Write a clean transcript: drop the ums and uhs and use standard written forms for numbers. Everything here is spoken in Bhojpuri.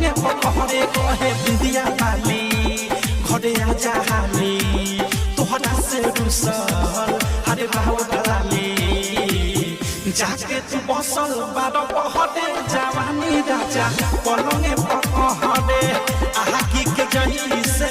पलंगे पकड़े कहे बिंदिया वाली घरे आजा हाली तोहरा से रुसल हरे बाबू डलाली जाके तू बसल बारो पहरे जवानी राजा पलंगे पकड़े आहा की के जही से